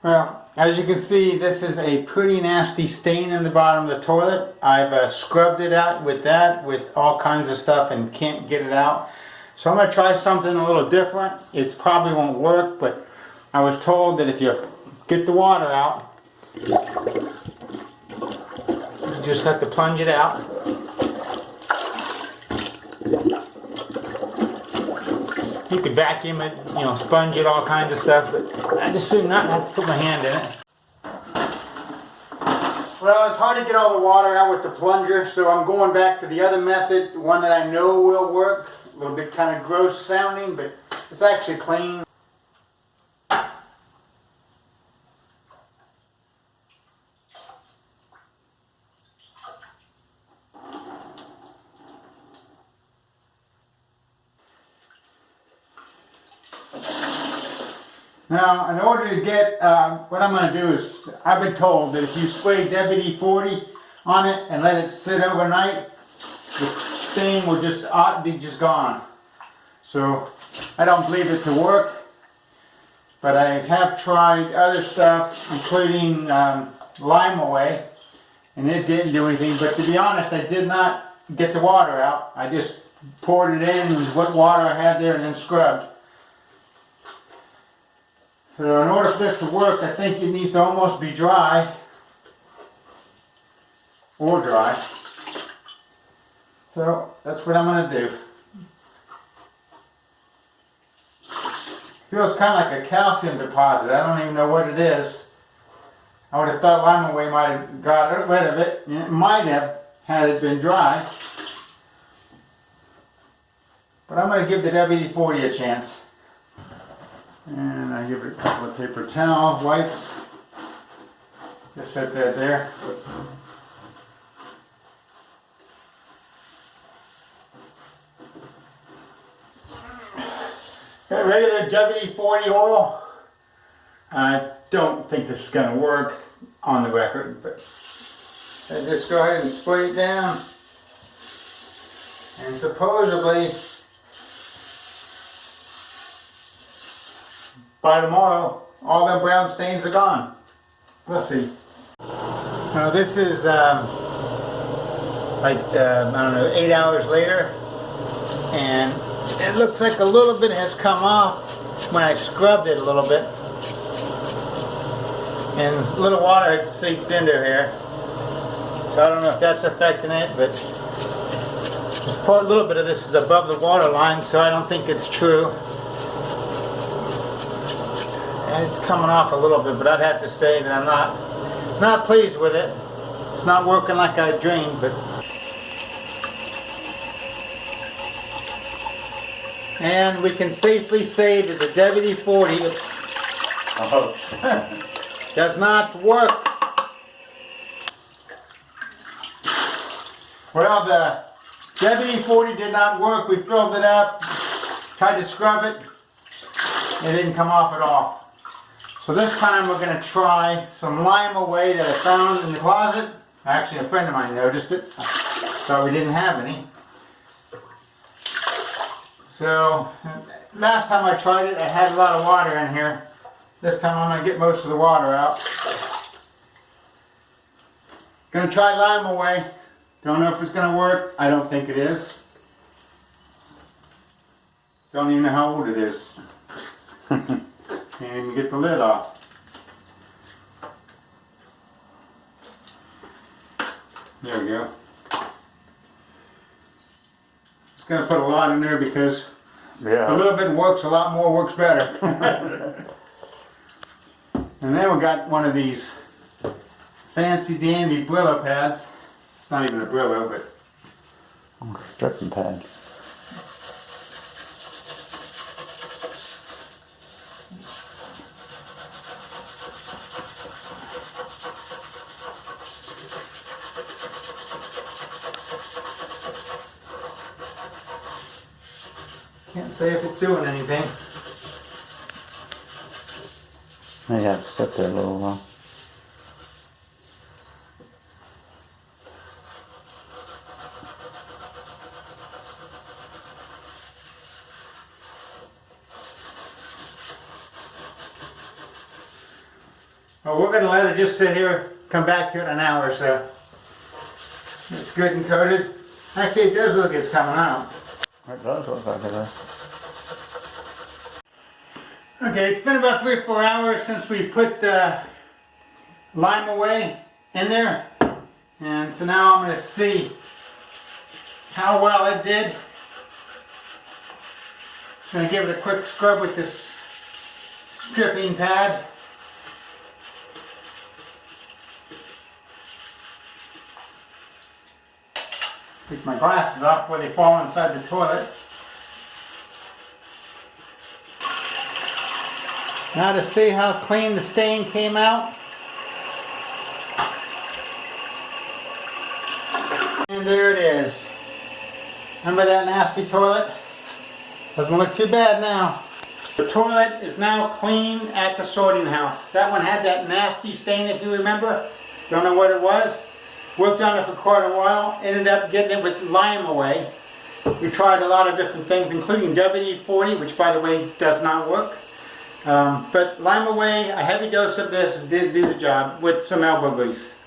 Well, as you can see, this is a pretty nasty stain in the bottom of the toilet. I've scrubbed it out with that, with all kinds of stuff, and can't get it out. So I'm going to try something a little different. It probably won't work, but I was told that if you get the water out, you just have to plunge it out. You could vacuum it, sponge it, all kinds of stuff, but I just assume not have to put my hand in it. Well, it's hard to get all the water out with the plunger, so I'm going back to the other method, one that I know will work. A little bit kind of gross sounding, but it's actually clean. Now, in order to get, what I'm going to do is, I've been told that if you spray WD-40 on it and let it sit overnight, the stain will just be gone. So, I don't believe it to work, but I have tried other stuff, including Lime-A-Way, and it didn't do anything. But to be honest, I did not get the water out. I just poured it in with what water I had there and then scrubbed. So in order for this to work, I think it needs to almost be dry, or dry. So that's what I'm going to do. Feels kind of like a calcium deposit. I don't even know what it is. I would have thought Lime-A-Way might have got rid of it. It might have, had it been dry. But I'm going to give the WD-40 a chance. And I give it a couple of paper towel wipes. Just set that there. Okay, regular WD-40 oil. I don't think this is going to work on the record, but I just go ahead and spray it down. And supposedly, by tomorrow, all them brown stains are gone. We'll see. Now this is I don't know, 8 hours later, and it looks like a little bit has come off when I scrubbed it a little bit. And a little water had seeped into here. So I don't know if that's affecting it, but a little bit of this is above the water line, so I don't think it's true. And it's coming off a little bit, but I'd have to say that I'm not pleased with it. It's not working like I dreamed, but. And we can safely say that the WD-40 does not work. Well, the WD-40 did not work. We filled it up, tried to scrub it. It didn't come off at all. So this time we're going to try some Lime-A-Way that I found in the closet. Actually, a friend of mine noticed it. Thought we didn't have any. So, last time I tried it, I had a lot of water in here. This time I'm going to get most of the water out. Going to try Lime-A-Way. Don't know if it's going to work. I don't think it is. Don't even know how old it is. Can't even get the lid off. There we go. Just going to put a lot in there because a little bit works, a lot more works better. And then we got one of these fancy dandy Brillo pads. It's not even a Brillo, but stripping pad. can't say if it's doing anything. I have to sit there a little while. Well, we're gonna let it just sit here, come back to it in an hour or so. It's good and coated. Actually, it does look like it's coming out. It does look like it is. Okay, it's been about 3 or 4 hours since we put the lime away in there. And so now I'm gonna see how well it did. Just gonna give it a quick scrub with this stripping pad. Take my glasses off before they fall inside the toilet. Now to see how clean the stain came out. And there it is. Remember that nasty toilet? Doesn't look too bad now. The toilet is now clean at the sorting house. That one had that nasty stain, if you remember. Don't know what it was. Worked on it for quite a while. Ended up getting it with lime away. We tried a lot of different things, including WD-40, which by the way does not work. But lime away, a heavy dose of this did do the job with some elbow grease.